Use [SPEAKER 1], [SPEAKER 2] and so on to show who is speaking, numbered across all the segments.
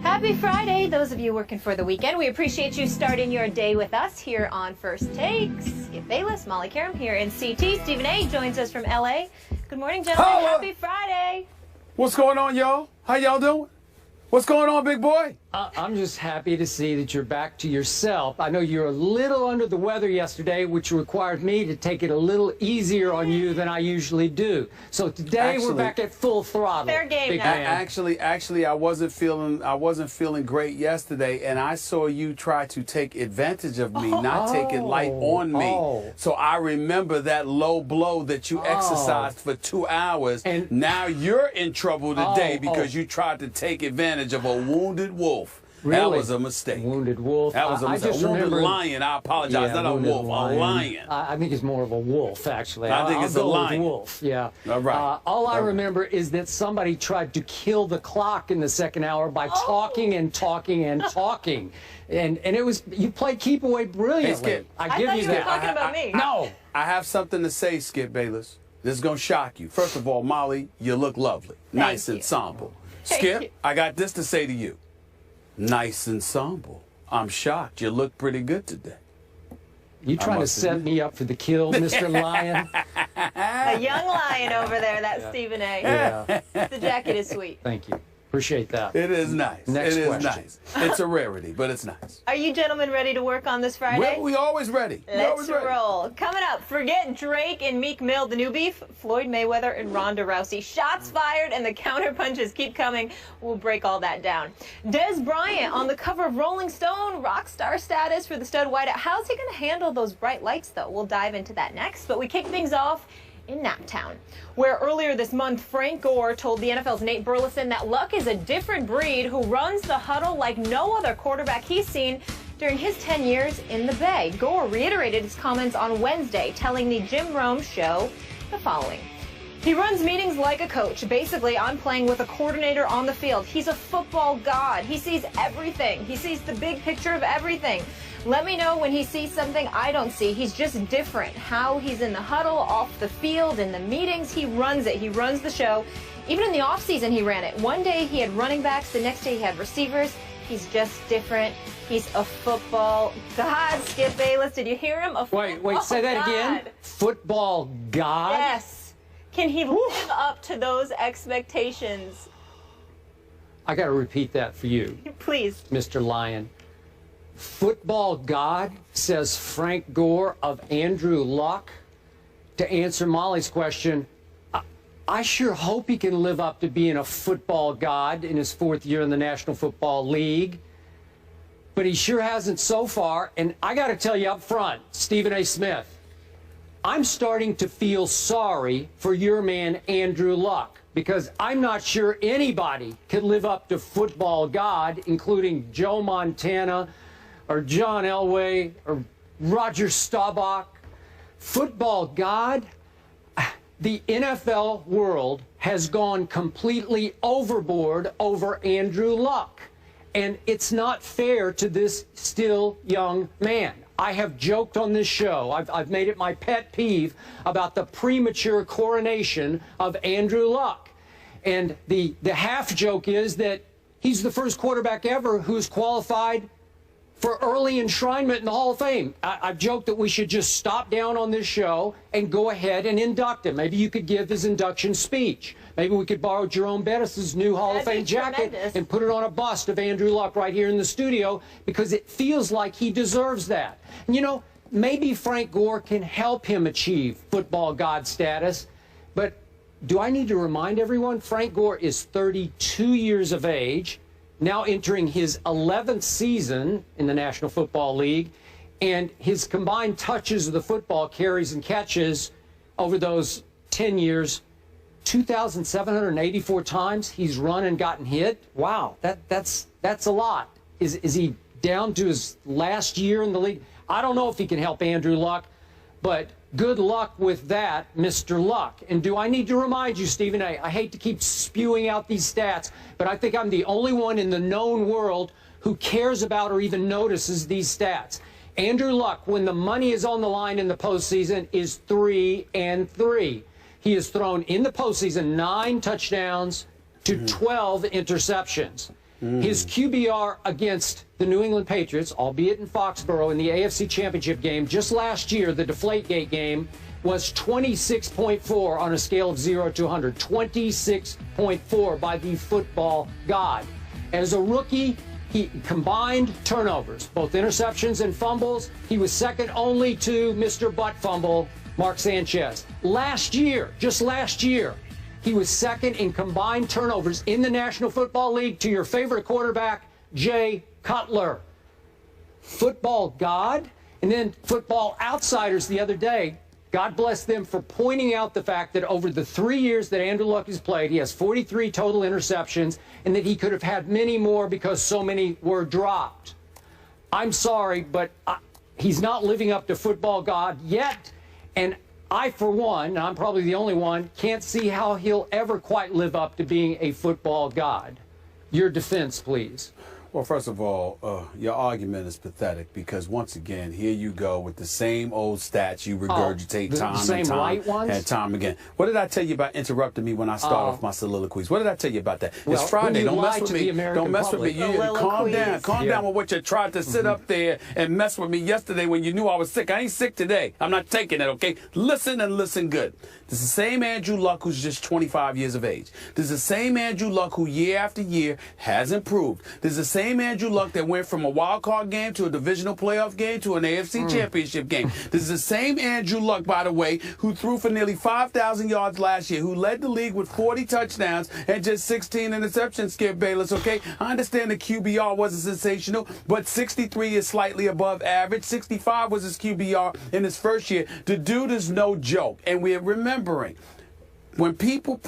[SPEAKER 1] Happy Friday, those of you working for the weekend. We appreciate you starting your day with us here on First Takes. Skip Bayless, Molly Karam here in CT. Stephen A. joins us from LA. Good morning, gentlemen.
[SPEAKER 2] Hello.
[SPEAKER 1] Happy Friday.
[SPEAKER 2] What's going on, y'all? How y'all doing? What's going on, big boy?
[SPEAKER 3] I'm just happy to see that you're back to yourself. I know you're a little under the weather yesterday, which required me to take it a little easier on you than I usually do. So today we're back at full throttle.
[SPEAKER 1] Fair game
[SPEAKER 3] big
[SPEAKER 1] now.
[SPEAKER 3] man.
[SPEAKER 2] Actually, I wasn't feeling great yesterday, and I saw you try to take advantage of me, not take it light on me. So I remember that low blow that you exercised for 2 hours,
[SPEAKER 3] And
[SPEAKER 2] now you're in trouble today because you tried to take advantage of a wounded wolf.
[SPEAKER 3] Really?
[SPEAKER 2] That was a mistake.
[SPEAKER 3] Wounded wolf.
[SPEAKER 2] That was a mistake.
[SPEAKER 3] just
[SPEAKER 2] A wounded
[SPEAKER 3] remember,
[SPEAKER 2] lion. I apologize.
[SPEAKER 3] Yeah,
[SPEAKER 2] Not a
[SPEAKER 3] wounded
[SPEAKER 2] wolf. A lion.
[SPEAKER 3] I think it's more of a wolf, actually.
[SPEAKER 2] I think it's
[SPEAKER 3] I'll
[SPEAKER 2] a
[SPEAKER 3] go with
[SPEAKER 2] lion.
[SPEAKER 3] wolf. Yeah.
[SPEAKER 2] All right.
[SPEAKER 3] All I remember is that somebody tried to kill the clock in the second hour by talking and talking and talking, and it was, you played keep away brilliantly.
[SPEAKER 2] Skip.
[SPEAKER 3] I
[SPEAKER 1] I
[SPEAKER 3] give
[SPEAKER 1] thought
[SPEAKER 3] you
[SPEAKER 1] you were
[SPEAKER 3] that.
[SPEAKER 1] talking about me.
[SPEAKER 3] No.
[SPEAKER 2] I have something to say, Skip Bayless. This is going to shock you. First of all, Molly, you look lovely. Nice
[SPEAKER 1] you.
[SPEAKER 2] ensemble.
[SPEAKER 1] Thank you.
[SPEAKER 2] Skip, I got this to say to you. Nice ensemble. I'm shocked. You look pretty good today.
[SPEAKER 3] You trying to set me up for the kill, Mr. Lion?
[SPEAKER 1] A young lion over there, that's Stephen A.
[SPEAKER 3] Yeah.
[SPEAKER 1] The jacket is sweet.
[SPEAKER 3] Thank you. Appreciate that.
[SPEAKER 2] It is nice.
[SPEAKER 3] Next
[SPEAKER 2] it is
[SPEAKER 3] question.
[SPEAKER 2] nice. It's a rarity, but it's nice.
[SPEAKER 1] Are you gentlemen ready to work on this Friday?
[SPEAKER 2] We always ready. We
[SPEAKER 1] Let's
[SPEAKER 2] always ready.
[SPEAKER 1] roll. Coming up, forget Drake and Meek Mill, the new beef. Floyd Mayweather and Ronda Rousey. Shots fired and the counter punches keep coming. We'll break all that down. Des Bryant on the cover of Rolling Stone, rock star status for the stud wideout. How's he going to handle those bright lights, though? We'll dive into that next. But we kick things off in Naptown, where earlier this month, Frank Gore told the NFL's Nate Burleson that Luck is a different breed who runs the huddle like no other quarterback he's seen during his 10 years in the Bay. Gore reiterated his comments on Wednesday, telling the Jim Rome show the following. He runs meetings like a coach. Basically, I'm playing with a coordinator on the field. He's a football god. He sees everything. He sees the big picture of everything. Let me know when he sees something I don't see. He's just different. How he's in the huddle, off the field, in the meetings, he runs it. He runs the show. Even in the offseason, he ran it. One day he had running backs. The next day he had receivers. He's just different. He's a football god. Skip Bayless, did you hear him?
[SPEAKER 3] Wait, say that again. Football god?
[SPEAKER 1] Yes. Can he live up to those expectations?
[SPEAKER 3] I got to repeat that for you,
[SPEAKER 1] Please.
[SPEAKER 3] Mr. Lion. Football god, says Frank Gore of Andrew Luck. To answer Molly's question, I sure hope he can live up to being a football god in his 4th year in the National Football League. But he sure hasn't so far. And I got to tell you up front, Stephen A. Smith, I'm starting to feel sorry for your man, Andrew Luck, because I'm not sure anybody could live up to football god, including Joe Montana or John Elway or Roger Staubach. Football god, the NFL world has gone completely overboard over Andrew Luck. And it's not fair to this still young man. I have joked on this show, I've made it my pet peeve about the premature coronation of Andrew Luck. And the half joke is that he's the first quarterback ever who's qualified for early enshrinement in the Hall of Fame. I've joked that we should just stop down on this show and go ahead and induct him. Maybe you could give his induction speech. Maybe we could borrow Jerome Bettis' new Hall of Fame jacket and put it on a bust of Andrew Luck right here in the studio, because it feels like he deserves that. And, you know, maybe Frank Gore can help him achieve football god status, but do I need to remind everyone, Frank Gore is 32 years of age, now entering his 11th season in the National Football League, and his combined touches of the football, carries and catches over those 10 years, 2,784 times he's run and gotten hit. Wow, that's a lot. Is he down to his last year in the league? I don't know if he can help Andrew Luck, but good luck with that, Mr. Luck. And do I need to remind you, Stephen A., I hate to keep spewing out these stats, but I think I'm the only one in the known world who cares about or even notices these stats. Andrew Luck, when the money is on the line in the postseason, is 3-3. He has thrown in the postseason 9 touchdowns to 12 interceptions. His QBR against the New England Patriots, albeit in Foxborough in the AFC Championship game, just last year, the Deflategate game, was 26.4 on a scale of 0 to 100. 26.4 by the football god. As a rookie, he combined turnovers, both interceptions and fumbles. He was second only to Mr. Butt Fumble, Mark Sanchez. Last year, just last year, he was second in combined turnovers in the National Football League to your favorite quarterback, Jay Cutler. Football god, and then Football Outsiders the other day, God bless them for pointing out the fact that over the 3 years that Andrew Luck has played, he has 43 total interceptions, and that he could have had many more because so many were dropped. I'm sorry, but he's not living up to football god yet, and I, for one, I'm probably the only one, can't see how he'll ever quite live up to being a football god. Your defense, please.
[SPEAKER 2] Well, first of all, your argument is pathetic because, once again, here you go with the same old stats you regurgitate time and time again. What did I tell you about interrupting me when I start off my soliloquies? What did I tell you about that?
[SPEAKER 3] Well,
[SPEAKER 2] it's Friday. Don't mess with me.
[SPEAKER 3] Don't
[SPEAKER 2] mess with me. You calm down. Calm down with what you tried to sit up there and mess with me yesterday when you knew I was sick. I ain't sick today. I'm not taking it, okay? Listen and listen good. This is the same Andrew Luck who's just 25 years of age. This is the same Andrew Luck who year after year has improved. This is the same Andrew Luck that went from a wild card game to a divisional playoff game to an AFC championship game. This is the same Andrew Luck, by the way, who threw for nearly 5,000 yards last year, who led the league with 40 touchdowns and just 16 interceptions, Skip Bayless, okay? I understand the QBR wasn't sensational, but 63 is slightly above average. 65 was his QBR in his first year. The dude is no joke, and we're remembering, when people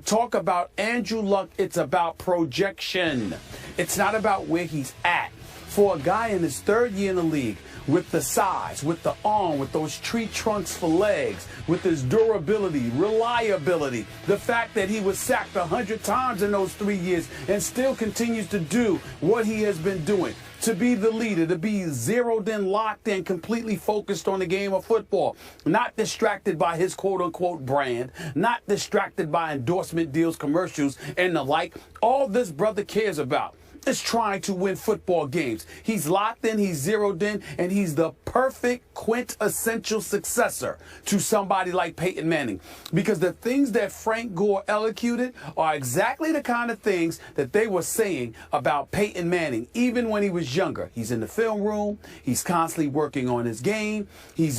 [SPEAKER 2] talk about Andrew Luck, it's about projection. It's not about where he's at. For a guy in his third year in the league, with the size, with the arm, with those tree trunks for legs, with his durability, reliability, the fact that he was sacked 100 times in those 3 years and still continues to do what he has been doing, to be the leader, to be zeroed in, locked in, completely focused on the game of football, not distracted by his quote-unquote brand, not distracted by endorsement deals, commercials, and the like. All this brother cares about is trying to win football games. He's locked in, he's zeroed in, and he's the perfect quintessential successor to somebody like Peyton Manning. Because the things that Frank Gore elocuted are exactly the kind of things that they were saying about Peyton Manning, even when he was younger. He's in the film room, he's constantly working on his game, he's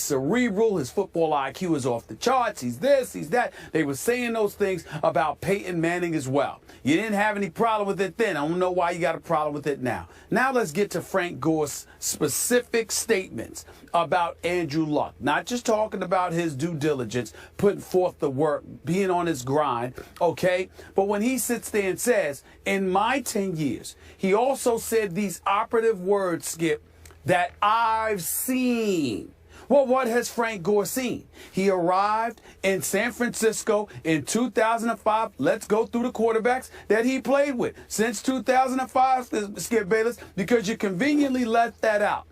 [SPEAKER 2] cerebral, his football IQ is off the charts, he's this, he's that. They were saying those things about Peyton Manning as well. You didn't have any problem with it then. I don't know why you got a problem with it now. Now let's get to Frank Gore's specific statements about Andrew Luck. Not just talking about his due diligence, putting forth the work, being on his grind, okay? But when he sits there and says, in my 10 years, he also said these operative words, Skip, that I've seen. Well, what has Frank Gore seen? He arrived in San Francisco in 2005. Let's go through the quarterbacks that he played with since 2005, Skip Bayless, because you conveniently left that out.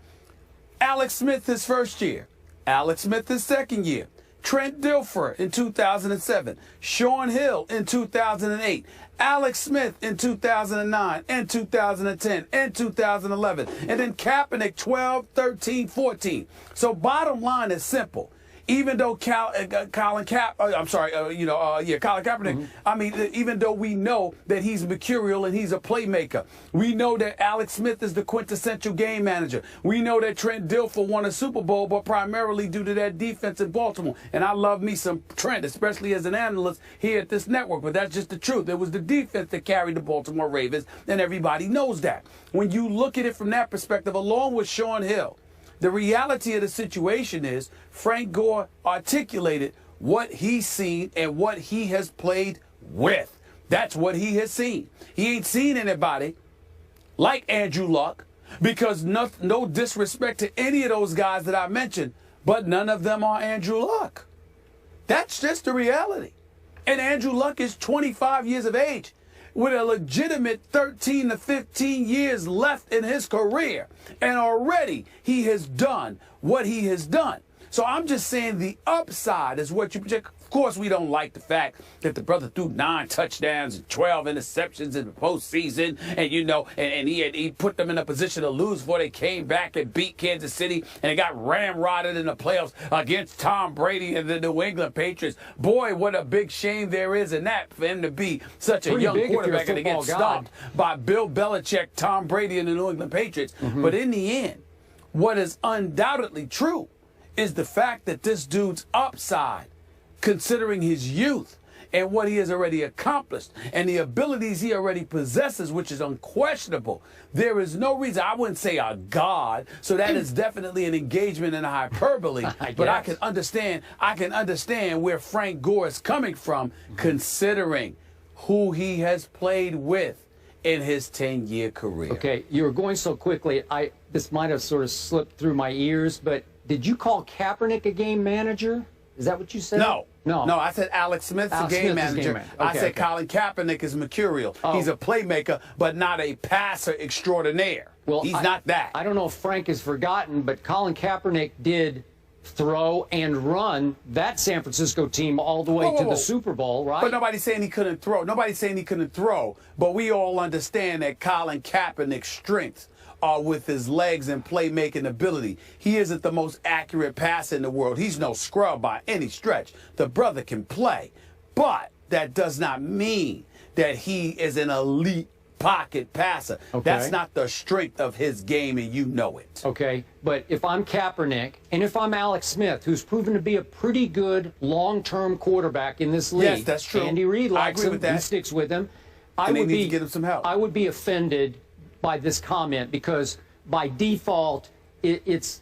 [SPEAKER 2] Alex Smith his first year. Alex Smith his second year. Trent Dilfer in 2007. Sean Hill in 2008. Alex Smith in 2009 and 2010 and 2011. And then Kaepernick 12, 13, 14. So bottom line is simple. Even though Colin Kaepernick, I mean, even though we know that he's mercurial and he's a playmaker, we know that Alex Smith is the quintessential game manager. We know that Trent Dilfer won a Super Bowl, but primarily due to that defense in Baltimore. And I love me some Trent, especially as an analyst here at this network, but that's just the truth. It was the defense that carried the Baltimore Ravens, and everybody knows that. When you look at it from that perspective, along with Sean Hill, the reality of the situation is Frank Gore articulated what he's seen and what he has played with. That's what he has seen. He ain't seen anybody like Andrew Luck, because no disrespect to any of those guys that I mentioned, but none of them are Andrew Luck. That's just the reality. And Andrew Luck is 25 years of age, with a legitimate 13 to 15 years left in his career. And already he has done what he has done. So I'm just saying the upside is what you project. Of course, we don't like the fact that the brother threw 9 touchdowns and 12 interceptions in the postseason, and he put them in a position to lose before they came back and beat Kansas City, and they got ramrodded in the playoffs against Tom Brady and the New England Patriots. Boy, what a big shame there is in that for him to be such a young quarterback and to get stopped by Bill Belichick, Tom Brady, and the New England Patriots. But in the end, what is undoubtedly true is the fact that this dude's upside, considering his youth and what he has already accomplished and the abilities he already possesses, which is unquestionable. There is no reason, I wouldn't say a god, so that is definitely an engagement in a hyperbole, but I can understand where Frank Gore is coming from, considering who he has played with in his 10-year career.
[SPEAKER 3] Okay, you were going so quickly, this might have sort of slipped through my ears, but did you call Kaepernick a game manager? Is that what you said?
[SPEAKER 2] No, I said Alex Smith's a game manager. I said Colin Kaepernick is mercurial. He's a playmaker, but not a passer extraordinaire. Well, he's not that.
[SPEAKER 3] I don't know if Frank has forgotten, but Colin Kaepernick did throw and run that San Francisco team all the way to the Super Bowl, right?
[SPEAKER 2] But nobody's saying he couldn't throw. Nobody's saying he couldn't throw. But we all understand that Colin Kaepernick's strengths are with his legs and playmaking ability. He isn't the most accurate passer in the world. He's no scrub by any stretch. The brother can play. But that does not mean that he is an elite pocket passer. That's not the strength of his game, and you know it.
[SPEAKER 3] Okay, but if I'm Kaepernick and if I'm Alex Smith, who's proven to be a pretty good long-term quarterback in this league.
[SPEAKER 2] Yes, that's true.
[SPEAKER 3] Andy Reid likes him.
[SPEAKER 2] With that.
[SPEAKER 3] He sticks with him.
[SPEAKER 2] I would need to get him some help.
[SPEAKER 3] I would be offended by this comment because by default, it's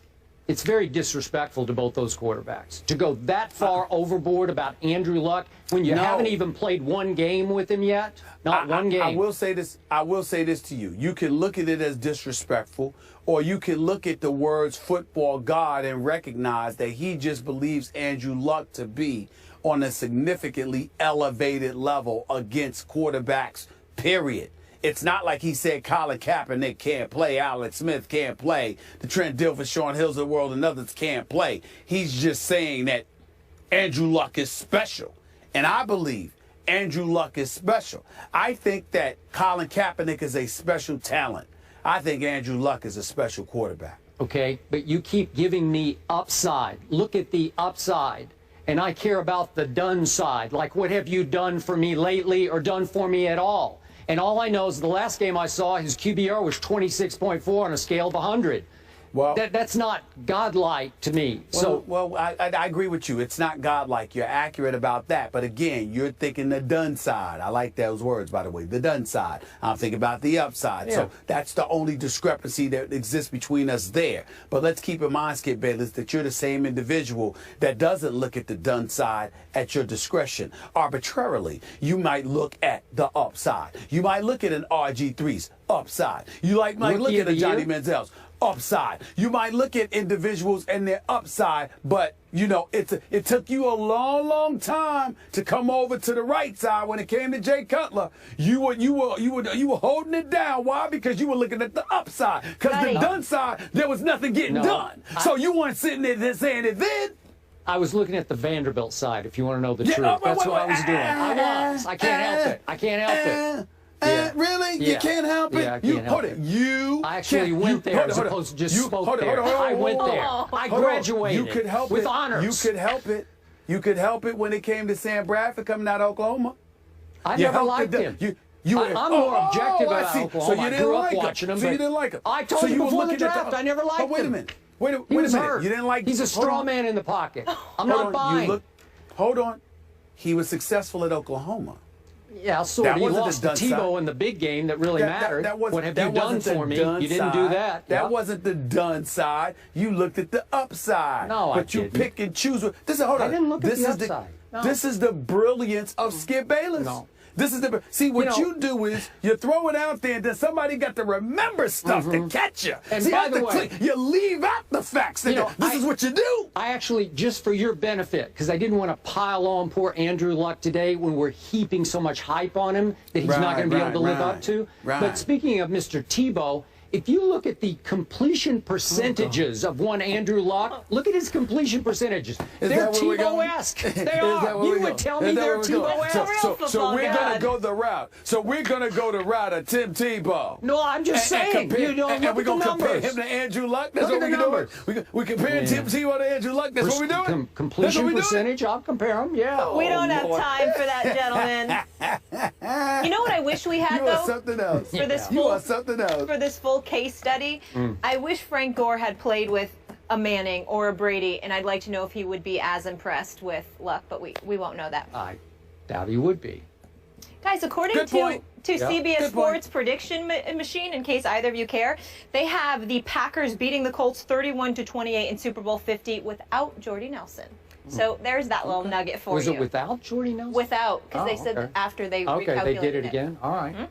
[SPEAKER 3] very disrespectful to both those quarterbacks to go that far overboard about Andrew Luck when you haven't even played one game with him yet. Not one game.
[SPEAKER 2] I will say this to you. You can look at it as disrespectful, or you can look at the words football god and recognize that he just believes Andrew Luck to be on a significantly elevated level against quarterbacks, period. It's not like he said Colin Kaepernick can't play, Alex Smith can't play, the Trent Dilfer, Sean Hills of the world, and others can't play. He's just saying that Andrew Luck is special. And I believe Andrew Luck is special. I think that Colin Kaepernick is a special talent. I think Andrew Luck is a special quarterback.
[SPEAKER 3] Okay, but you keep giving me upside. Look at the upside. And I care about the done side. Like, what have you done for me lately or done for me at all? And all I know is the last game I saw, his QBR was 26.4 on a scale of 100. Well, that's not godlike to me.
[SPEAKER 2] I agree with you. It's not godlike. You're accurate about that. But again, you're thinking the done side. I like those words, by the way. The done side. I'm thinking about the upside. Yeah. So that's the only discrepancy that exists between us there. But let's keep in mind, Skip Bayless, that you're the same individual that doesn't look at the done side at your discretion. Arbitrarily, you might look at the upside. You might look at an RG3's upside. You might look at a Johnny Manziel's upside. You might look at individuals and their upside, but you know it took you a long time to come over to the right side when it came to Jay Cutler. You were holding it down. Why? Because you were looking at the upside. Because the done side, there was nothing getting done. So you weren't sitting there saying it then.
[SPEAKER 3] I was looking at the Vanderbilt side, if you want to know the truth. That's what I was doing. I can't help it. I can't help it.
[SPEAKER 2] Really? You can't help it?
[SPEAKER 3] I can't help it. I actually went there as opposed to just spoke there. I went there. I graduated with honors.
[SPEAKER 2] You could help it. You could help it when it came to Sam Bradford coming out of Oklahoma.
[SPEAKER 3] I never liked him. I'm more objective about Oklahoma.
[SPEAKER 2] So you didn't like him. So you didn't like him.
[SPEAKER 3] I told you before the draft I never liked him.
[SPEAKER 2] Wait a minute. Wait a minute. You didn't like him.
[SPEAKER 3] He's a straw man in the pocket. I'm not buying.
[SPEAKER 2] Hold on. He was successful at Oklahoma.
[SPEAKER 3] Yeah, sort of. He lost to Tebow in the big game that really mattered. What have you done for me? You didn't do that.
[SPEAKER 2] That wasn't the done side. You looked at the upside.
[SPEAKER 3] No,
[SPEAKER 2] but you pick and choose. Hold on.
[SPEAKER 3] I didn't look at the upside.
[SPEAKER 2] This is the brilliance of Skip Bayless.
[SPEAKER 3] No.
[SPEAKER 2] This is see what you do is you throw it out there, and then somebody got to remember stuff to catch you.
[SPEAKER 3] And
[SPEAKER 2] see,
[SPEAKER 3] by the way,
[SPEAKER 2] you leave out the facts. This is what you do.
[SPEAKER 3] I actually, just for your benefit, because I didn't want to pile on poor Andrew Luck today when we're heaping so much hype on him that he's not going to be able to live up to. But speaking of Mr. Tebow, if you look at the completion percentages of one Andrew Luck, look at his completion percentages. They're Tebow-esque. They are. You would tell me they're Tebow-esque.
[SPEAKER 2] So we're going to go the route. So we're going to go the route of Tim Tebow.
[SPEAKER 3] No, I'm just saying.
[SPEAKER 2] Compare,
[SPEAKER 3] you know,
[SPEAKER 2] and we're going to compare him to Andrew Luck. That's what we're doing. We're comparing Tim Tebow to Andrew Luck. That's what we're doing.
[SPEAKER 3] Completion percentage, I'll compare them, yeah.
[SPEAKER 1] We don't have time for that, gentlemen. You know what I wish we had,
[SPEAKER 2] though? You are something else.
[SPEAKER 1] For this full case study, I wish Frank Gore had played with a Manning or a Brady, and I'd like to know if he would be as impressed with Luck, but we won't know that.
[SPEAKER 3] I doubt he would be.
[SPEAKER 1] Guys, according to CBS Sports Prediction Machine, in case either of you care, they have the Packers beating the Colts 31-28 in Super Bowl 50 without Jordy Nelson. So there's that little nugget for you.
[SPEAKER 3] Was it without Jordy Nelson?
[SPEAKER 1] Without, because they said after they recalculated
[SPEAKER 3] they did it again. All right.